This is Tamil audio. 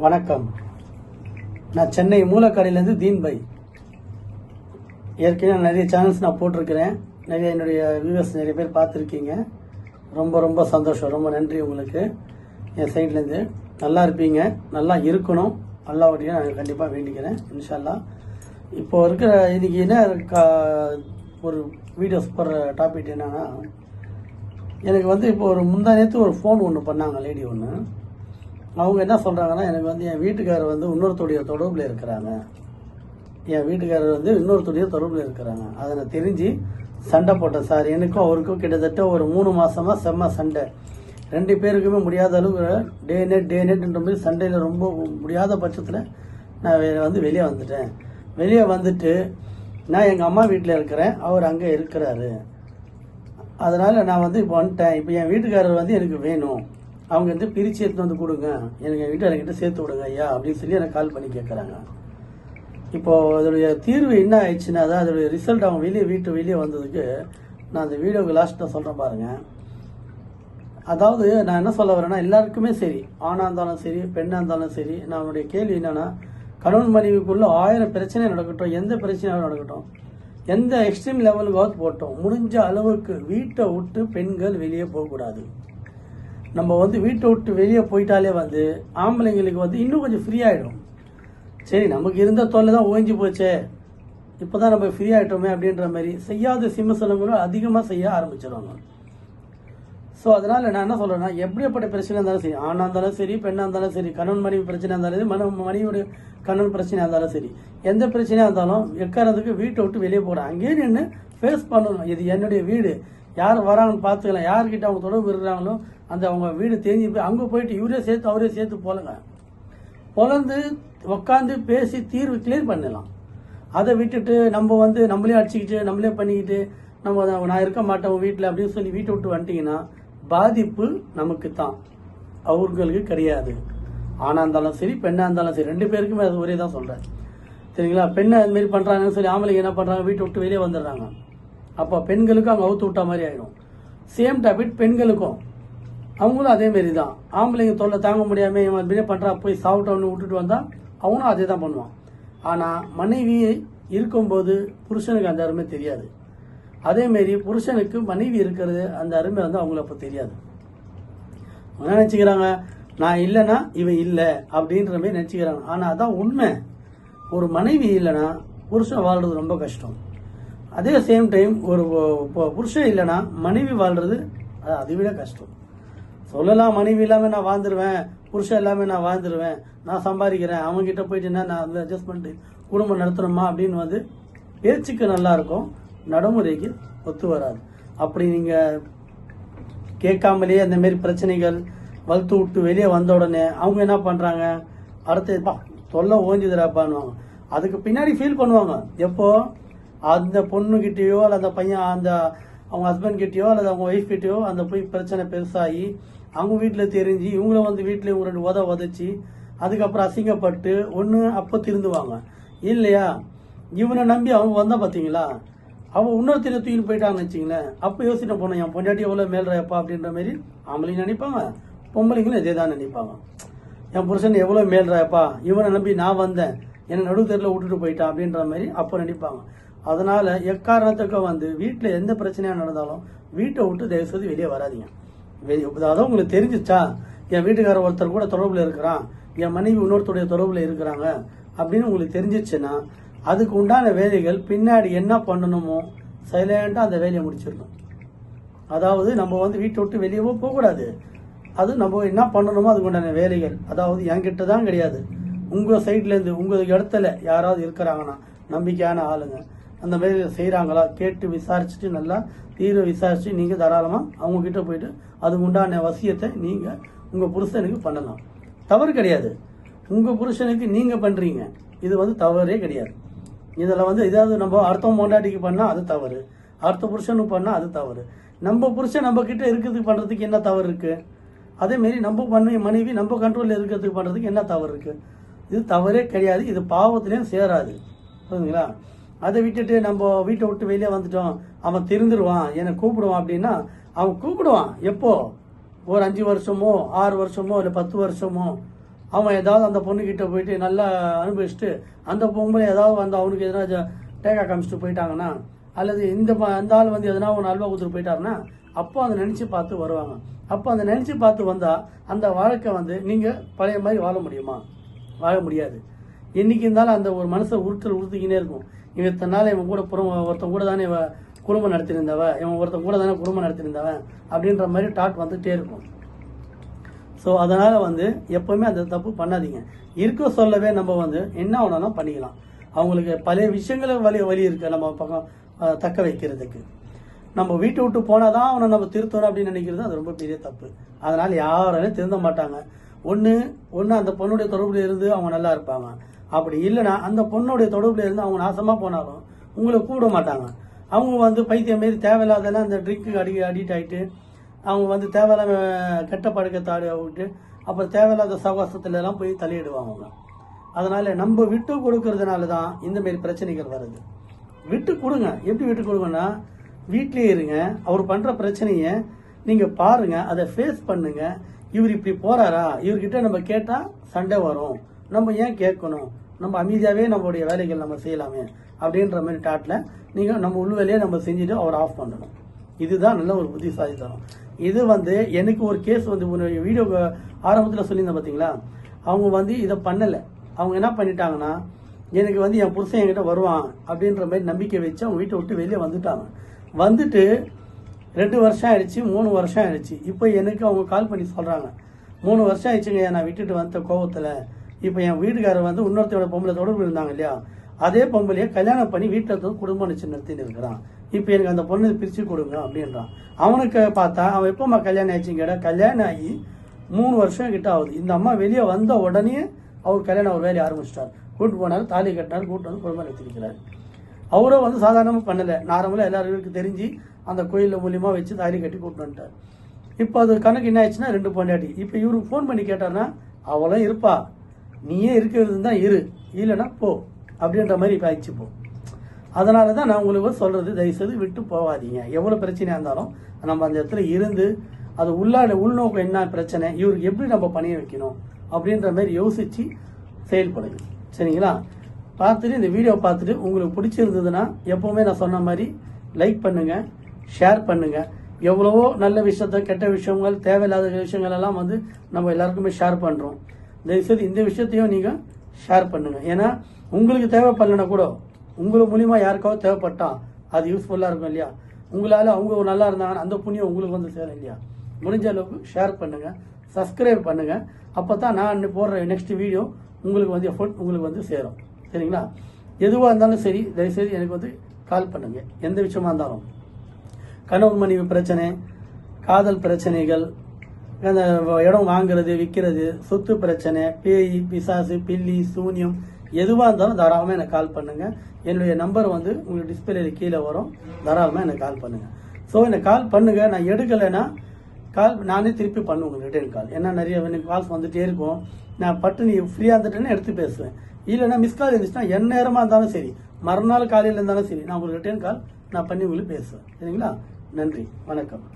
வணக்கம். நான் சென்னை மூலக்கடையிலேருந்து தீன்பை. ஏற்கனவே நிறைய சேனல்ஸ் நான் போட்டிருக்கிறேன். நிறைய என்னுடைய வியூவர்ஸ் நிறைய பேர் பார்த்துருக்கீங்க. ரொம்ப ரொம்ப சந்தோஷம். ரொம்ப நன்றி உங்களுக்கு. என் சைட்லேருந்து நல்லா இருப்பீங்க, நல்லா இருக்கணும், அல்லாஹ்வுடைய நான் கண்டிப்பாக வேண்டிக்கிறேன் இன்ஷா அல்லாஹ். இப்போ இருக்கிற இன்னைக்கு என்ன ஒரு வீடியோஸ் போடுற டாபிக் என்னன்னா, எனக்கு இப்போ ஒரு முந்தா நேற்று ஒரு ஃபோன் ஒன்று பண்ணாங்க, லேடி ஒன்று. அவங்க என்ன சொல்கிறாங்கன்னா, எனக்கு என் வீட்டுக்காரர் இன்னொருத்தருடைய தொடர்பில் இருக்கிறாங்க. அதை நான் தெரிஞ்சு சண்டை போட்டேன் சார். எனக்கும் அவருக்கும் கிட்டத்தட்ட ஒரு 3 மாதமாக செம்ம சண்டை. 2 பேருக்குமே முடியாத அளவுக்கு டே நெட்ன்ற மாதிரி சண்டையில் ரொம்ப முடியாத பட்சத்தில் நான் வெளியே வந்துட்டேன். வெளியே வந்துட்டு நான் எங்கள் அம்மா வீட்டில் இருக்கிறேன், அவர் அங்கே இருக்கிறாரு. அதனால் நான் இப்போ வந்துட்டேன். இப்போ என் வீட்டுக்காரர் எனக்கு வேணும், அவங்க பிரித்து எடுத்து கொடுங்க, எனக்கு என் வீட்டுக்காரங்கிட்ட சேர்த்து விடுங்க ஐயா அப்படின்னு சொல்லி எனக்கு கால் பண்ணி கேட்குறாங்க. இப்போது அதோடைய தீர்வு என்ன ஆயிடுச்சுன்னா, அதான் அதோடைய ரிசல்ட் அவங்க வெளியே வந்ததுக்கு நான் அந்த வீடியோவுக்கு லாஸ்ட்டாக சொல்கிறேன் பாருங்கள். அதாவது நான் என்ன சொல்ல வரேன்னா, எல்லாருக்குமே சரி, ஆணாக இருந்தாலும் சரி, பெண்ணாக இருந்தாலும் சரி, நான் அவனுடைய கேள்வி என்னென்னா, கணவன் மனைவிக்குள்ளே 1000 பிரச்சனை நடக்கட்டும், எந்த பிரச்சனையாகவும் நடக்கட்டும், எந்த எக்ஸ்ட்ரீம் லெவலுக்காவது போட்டோம், முடிஞ்ச அளவுக்கு வீட்டை விட்டு பெண்கள் வெளியே போகக்கூடாது. நம்ம வீட்டை விட்டு வெளியே போயிட்டாலே ஆம்பளைங்களுக்கு இன்னும் கொஞ்சம் ஃப்ரீ ஆகிடும். சரி, நமக்கு இருந்த தொல்லை தான் ஓய்ஞ்சி போச்சே, இப்போ தான் நம்ம ஃப்ரீ ஆகிட்டோமே அப்படின்ற மாதிரி செய்யாத சிம்மசலங்களும் அதிகமாக செய்ய ஆரம்பிச்சிடுவாங்க. ஸோ அதனால் நான் என்ன சொல்கிறேன்னா, எப்படிப்பட்ட பிரச்சனை இருந்தாலும் சரி, ஆணாக இருந்தாலும் சரி, பெண்ணாக இருந்தாலும் சரி, கணவன் மனைவி பிரச்சனை இருந்தாலும் சரி, மனைவியோட கணவன் பிரச்சனையாக இருந்தாலும் சரி, எந்த பிரச்சனையாக இருந்தாலும் எக்காரத்துக்கு வீட்டை விட்டு வெளியே போகிறேன், அங்கேயே நின்று ஃபேஸ் பண்ணணும். இது என்னுடைய வீடு, யார் வராங்கன்னு பார்த்துக்கலாம், யார்கிட்ட அவங்க தொடர்பு இருக்கிறாங்களோ அந்த அவங்க வீடு தெரிஞ்சு போய் அங்கே போயிட்டு இவரே சேர்த்து அவரே சேர்த்து பொலந்து உட்காந்து பேசி தீர்வு கிளியர் பண்ணலாம். அதை விட்டுட்டு நம்ம நம்மளே அடிச்சுக்கிட்டு நம்மளே பண்ணிக்கிட்டு நான் இருக்க மாட்டேன் வீட்டில் அப்படின்னு சொல்லி வீட்டை விட்டு வந்துட்டீங்கன்னா பாதிப்பு நமக்கு தான், அவர்களுக்கு கிடையாது. ஆணாக இருந்தாலும் சரி, பெண்ணாக இருந்தாலும் சரி, 2 பேருக்குமே அது ஒரே தான் சொல்கிறேன். சரிங்களா? பெண்ணை அதுமாரி பண்ணுறாங்கன்னு சொல்லி ஆம்பளைங்க என்ன பண்ணுறாங்க, வீட்டை விட்டு வெளியே வந்துடுறாங்க. அப்போ பெண்களுக்கும் அவங்க அவுத்து விட்டா மாதிரி ஆகிடும். சேம் டாபிக் பெண்களுக்கும், அவங்களும் அதேமாரி தான். ஆம்பளைங்க தொல்லை தாங்க முடியாமல் இவன் அப்படியே பண்ணுறான், போய் சாப்பிட்டவனு விட்டுட்டு வந்தால் அவனும் அதே தான் பண்ணுவான். ஆனால் மனைவி இருக்கும்போது புருஷனுக்கு அந்த அருமை தெரியாது. அதேமாரி புருஷனுக்கு மனைவி இருக்கிறது அந்த அருமை அவங்களுக்கு அப்போ தெரியாது. அவங்க நினச்சிக்கிறாங்க, நான் இல்லைன்னா இவன் இல்லை அப்படின்ற மாதிரி நினச்சிக்கிறாங்க. ஆனால் அதான் உண்மை. ஒரு மனைவி இல்லைன்னா புருஷன் வாழ்றது ரொம்ப கஷ்டம். அதே சேம் டைம் ஒரு புருஷன் இல்லைன்னா மனைவி வாழ்றது அதை விட கஷ்டம். சொல்லலாம், மனைவி இல்லாமல் நான் வாழ்ந்துருவேன், புருஷன் இல்லாமல் நான் வாழ்ந்துருவேன், நான் சம்பாதிக்கிறேன், அவங்ககிட்ட போயிட்டுன்னா நான் அட்ஜஸ்ட்மெண்ட் குடும்பம் நடத்தணுமா அப்படின்னு பேச்சுக்கு நல்லா இருக்கும், நடைமுறைக்கு ஒத்து வராது. அப்படி நீங்கள் கேட்காமலேயே அந்த மாரி பிரச்சனைகள் வளர்த்து விட்டு வெளியே வந்த உடனே அவங்க என்ன பண்ணுறாங்க, அடுத்த தொல்லை ஓஞ்சுதுராப்பான்னுவாங்க. அதுக்கு பின்னாடி ஃபீல் பண்ணுவாங்க. எப்போ அந்த பொண்ணுகிட்டேயோ அல்லது அந்த பையன் அவங்க ஹஸ்பண்ட் கிட்டேயோ அல்லது அவங்க ஒய்ஃப் கிட்டேயோ அந்த போய் பிரச்சனை பெருசாகி அவங்க வீட்டில் தெரிஞ்சு இவங்கள வீட்டில் இவங்க 2 உதச்சி அதுக்கப்புறம் அசிங்கப்பட்டு ஒன்று அப்போ திருந்துவாங்க. இல்லையா, இவனை நம்பி அவங்க வந்தால் பார்த்தீங்களா, அவன் இன்னொருத்தனை தூக்கிட்டு போயிட்டாங்கன்னு வச்சிங்களேன், அப்போ யோசனை போனோம், என் பொண்டாட்டி எவ்வளோ மேல்றாப்பா அப்படின்ற மாதிரி ஆம்பளைங்க நினைப்பாங்க, பொம்பளைங்களும் இதே தான் நினைப்பாங்க. என் புருஷன் எவ்வளோ மேல்றாப்பா, இவனை நம்பி நான் வந்தேன், என்னை நடுத்தரில் விட்டுட்டு போயிட்டான் அப்படின்ற மாதிரி அப்போ நினைப்பாங்க. அதனால் எக்காரணத்துக்கு வீட்டில் எந்த பிரச்சனையாக நடந்தாலும் வீட்டை விட்டு தயவுசெய்து வெளியே வராதிங்க. அதாவது உங்களுக்கு தெரிஞ்சிச்சா, என் வீட்டுக்காரர் ஒருத்தர் கூட தொடர்பில் இருக்கிறான், என் மனைவி இன்னொருத்தருடைய தொடர்பில் இருக்கிறாங்க அப்படின்னு உங்களுக்கு தெரிஞ்சிச்சுன்னா அதுக்கு உண்டான வேலைகள் பின்னாடி என்ன பண்ணணுமோ சைலண்டாக அந்த வேலையை முடிச்சிடணும். அதாவது நம்ம வீட்டை விட்டு வெளியவோ போகக்கூடாது. அது நம்ம என்ன பண்ணணுமோ அதுக்கு உண்டான வேலைகள், அதாவது என்கிட்ட தான் கிடையாது, உங்கள் சைட்லேருந்து உங்கள் இடத்துல யாராவது இருக்கிறாங்கன்னா நம்பிக்கையான ஆளுங்க அந்த மாதிரி செய்கிறாங்களா கேட்டு விசாரிச்சுட்டு நல்லா தீர்வை விசாரிச்சு நீங்கள் தாராளமாக அவங்கக்கிட்ட போயிட்டு அதுக்கு உண்டான வசியத்தை நீங்கள் உங்கள் புருஷனுக்கு பண்ணலாம். தவறு கிடையாது. உங்கள் புருஷனுக்கு நீங்கள் பண்ணுறீங்க, இது தவறே கிடையாது. இதில் ஏதாவது நம்ம அடுத்த மொண்டாட்டிக்கு பண்ணால் அது தவறு, அடுத்த புருஷனுக்கு பண்ணால் அது தவறு. நம்ம புருஷன் நம்மக்கிட்ட இருக்கிறதுக்கு பண்ணுறதுக்கு என்ன தவறு இருக்குது? அதேமாரி நம்ம மனைவி நம்ம கண்ட்ரோலில் இருக்கிறதுக்கு பண்ணுறதுக்கு என்ன தவறு இருக்குது? இது தவறே கிடையாது. இது பாவத்திலையும் சேராது. புரியுதுங்களா? அதை விட்டுட்டு நம்ம வீட்டை விட்டு வெளியே வந்துட்டோம், அவன் திருந்துருவான், என்னை கூப்பிடுவான் அப்படின்னா அவன் கூப்பிடுவான். எப்போ? ஒரு 5 வருஷமோ 6 வருஷமோ இல்லை 10 வருஷமோ அவன் ஏதாவது அந்த பொண்ணுக்கிட்ட போயிட்டு நல்லா அனுபவிச்சுட்டு அந்த பொம்பளை ஏதாவது வந்து அவனுக்கு எதனா டேக்கா காமிச்சிட்டு போயிட்டாங்கன்னா, அல்லது அந்த ஆள் வந்து எதனா ஒன்று அல்வா கொடுத்துட்டு போயிட்டாருன்னா, அப்போ அதை நினச்சி பார்த்து வருவாங்க. அப்போ அதை நினச்சி பார்த்து வந்தால் அந்த வாழ்க்கை வந்து நீங்கள் பழைய மாதிரி வாழ முடியுமா? வாழ முடியாது. என்னைக்கு இருந்தாலும் அந்த ஒரு மனசை உறுத்திக்கினே இருக்கும். இவன் இத்தனை நாள் இவன் கூட ஒருத்தன் கூட தானே இவன் குடும்பம் நடத்திருந்தவன், இவன் ஒருத்தன் கூட தானே குடும்பம் நடத்திருந்தவன் அப்படின்ற மாதிரி டாட் வந்துகிட்டே இருக்கும். ஸோ அதனால் வந்து எப்போவுமே அந்த தப்பு பண்ணாதீங்க. இருக்க சொல்லவே நம்ம வந்து என்ன ஆகணும்னா பண்ணிக்கலாம். அவங்களுக்கு பழைய விஷயங்கள வழி இருக்கு நம்ம பக்கம் தக்க வைக்கிறதுக்கு. நம்ம வீட்டை விட்டு போனால் தான் அவனை நம்ம திருத்தணும் அப்படின்னு நினைக்கிறது அது ரொம்ப பெரிய தப்பு. அதனால் யாராலையும் திருந்த மாட்டாங்க. ஒன்று அந்த பொண்ணுடைய தொடர்புல இருந்து அவங்க நல்லா இருப்பாங்க. அப்படி இல்லைன்னா அந்த பொண்ணுடைய தொடர்புல இருந்து அவங்க நாசமாக போனாலும் உங்களை கூப்பிட மாட்டாங்க. அவங்க வந்து பைத்தியம் மாரி தேவையில்லாதெல்லாம் அந்த ட்ரிங்க்கு அடிக்ட் ஆகிட்டு அவங்க வந்து தேவையில்லாம கெட்ட பழக்கத்தாடி விட்டு அப்புறம் தேவையில்லாத சகவாசத்துல எல்லாம் போய் தலையிடுவாங்க அவங்க. அதனால நம்ம விட்டு கொடுக்கறதுனால தான் இந்த மாதிரி பிரச்சனைகள் வருது. விட்டு கொடுங்க. எப்படி விட்டு கொடுங்கன்னா, வீட்லயே இருங்க. அவர் பண்ற பிரச்சனைய நீங்க பாருங்க, அதை ஃபேஸ் பண்ணுங்க. இவர் இப்படி போறாரா, இவர்கிட்ட நம்ம கேட்டா சண்டை வரும், நம்ம ஏன் கேட்கணும், நம்ம அமைதியாவே நம்மளுடைய வேலைகள் நம்ம செய்யலாமே அப்படின்ற மாதிரி டாட்ல நீங்க நம்ம உள்ள வேலையை நம்ம செஞ்சுட்டு அவர் ஆஃப் பண்ணணும். இதுதான் நல்ல ஒரு புத்திசாலித்தனம். இது வந்து எனக்கு ஒரு கேஸ் வந்து ஒரு வீடியோ ஆரம்பத்தில் சொல்லியிருந்தேன் பார்த்தீங்களா, அவங்க வந்து இதை பண்ணலை. அவங்க என்ன பண்ணிட்டாங்கன்னா, எனக்கு வந்து என் புருஷன் என்கிட்ட வருவான் அப்படின்ற மாதிரி நம்பிக்கை வச்சு அவங்க வீட்டை விட்டு வெளியே வந்துட்டாங்க. வந்துட்டு 2 வருஷம் ஆயிடுச்சு, 3 வருஷம் ஆயிடுச்சு. இப்போ எனக்கு அவங்க கால் பண்ணி சொல்கிறாங்க, 3 வருஷம் ஆயிடுச்சுங்க நான் விட்டுட்டு வந்த கோபத்தில். இப்போ என் வீட்டுக்காரர் வந்து இன்னொருத்தோட பொம்பளை தொடர்பு இருந்தாங்க இல்லையா, அதே பொம்பளையை கல்யாணம் பண்ணி வீட்டில் குடும்பம் நிச்சயம் நடத்தின்னு இருக்கிறான். இப்போ எனக்கு அந்த பொண்ணு பிரித்து கொடுங்க அப்படின்றான். அவனுக்கு பார்த்தா அவன் எப்போம்மா கல்யாணம் ஆயிடுச்சுன்னு கேட்டால், கல்யாணம் ஆகி 3 வருஷம் கிட்ட ஆகுது. இந்த அம்மா வெளியே வந்த உடனே அவர் கல்யாணம் அவர் வேலையை ஆரம்பிச்சிட்டார். கூட்டு போனார், தாலி கட்டினார், கூட்டு வந்து குடும்பம் நடத்திருக்கிறார். அவரும் வந்து சாதாரணமாக பண்ணலை, நார்மலாக எல்லாருக்கும் தெரிஞ்சு அந்த கோயிலில் மூலியமாக வச்சு தாலி கட்டி கூட்டு வந்துட்டார். இப்போ அது கணக்கு என்ன ஆயிடுச்சுன்னா 2 பொண்டாட்டி. இப்போ இவருக்கு ஃபோன் பண்ணி கேட்டார்னா, அவளும் இருப்பா, நீயே இருக்கிறது தான் இரு, இல்லைன்னா போ அப்படின்ற மாதிரி இப்போ ஆயிடுச்சு. போ. அதனால தான் நான் உங்களுக்கு சொல்றது, தயவுசெய்து விட்டு போகாதீங்க. எவ்வளோ பிரச்சனையாக இருந்தாலும் நம்ம அந்த இடத்துல இருந்து அது உள்நோக்கம் என்ன பிரச்சனை, இவருக்கு எப்படி நம்ம பணிய வைக்கணும் அப்படின்ற மாதிரி யோசிச்சு செயல்படுங்க. சரிங்களா? பார்த்துட்டு இந்த வீடியோ பார்த்துட்டு உங்களுக்கு பிடிச்சிருந்ததுன்னா எப்பவுமே நான் சொன்ன மாதிரி லைக் பண்ணுங்க, ஷேர் பண்ணுங்க. எவ்வளவோ நல்ல விஷயத்த, கெட்ட விஷயங்கள், தேவையில்லாத விஷயங்கள் எல்லாம் வந்து நம்ம எல்லாருக்குமே ஷேர் பண்றோம். தயவுசெய்து இந்த விஷயத்தையும் நீங்க ஷேர் பண்ணுங்க. ஏன்னா உங்களுக்கு தேவைப்படலைன்னா கூட உங்களுக்கு மூலியமா யாருக்காவது தேவைப்பட்டா அது யூஸ்ஃபுல்லா இருக்கும் இல்லையா? உங்களால அவங்க நல்லா இருந்தாங்கன்னா அந்த புண்ணியம் உங்களுக்கு வந்து சேரும் இல்லையா? முடிஞ்ச அளவுக்கு ஷேர் பண்ணுங்க, சப்ஸ்கிரைப் பண்ணுங்க. அப்பதான் நான் போடுற நெக்ஸ்ட் வீடியோ உங்களுக்கு வந்து எஃபோர்ட் உங்களுக்கு வந்து சேரும். சரிங்களா? எதுவாக இருந்தாலும் சரி, தயவுசெய்து எனக்கு வந்து கால் பண்ணுங்க. எந்த விஷயமா இருந்தாலும், கணவன் மனைவி பிரச்சனை, காதல் பிரச்சனைகள், அந்த இடம் வாங்குறது விற்கிறது, சொத்து பிரச்சனை, பேய் பிசாசு பில்லி சூன்யம், எதுவாக இருந்தாலும் தாராளமாக எனக்கு கால் பண்ணுங்க. என்னுடைய நம்பர் வந்து உங்களுக்கு டிஸ்பிளேல கீழே வரும். தாராளமாக எனக்கு கால் பண்ணுங்க. ஸோ எனக்கு கால் பண்ணுங்க. நான் எடுக்கலைன்னா கால் நானே திருப்பி பண்ணுவேன் உங்களுக்கு ரிட்டர்ன் கால். ஏன்னா நிறைய எனக்கு கால்ஸ் வந்துட்டே இருக்கும். நான் பட்டு நீ ஃப்ரீயாக இருந்துட்டேன்னு எடுத்து பேசுவேன். இல்லைன்னா மிஸ் கால் இருந்துச்சுன்னா என் நேரமாக இருந்தாலும் சரி, மறுநாள் காலையில் இருந்தாலும் சரி, நான் உங்களுக்கு ரிட்டர்ன் கால் நான் பண்ணி உங்களுக்கு பேசுவேன். சரிங்களா? நன்றி, வணக்கம்.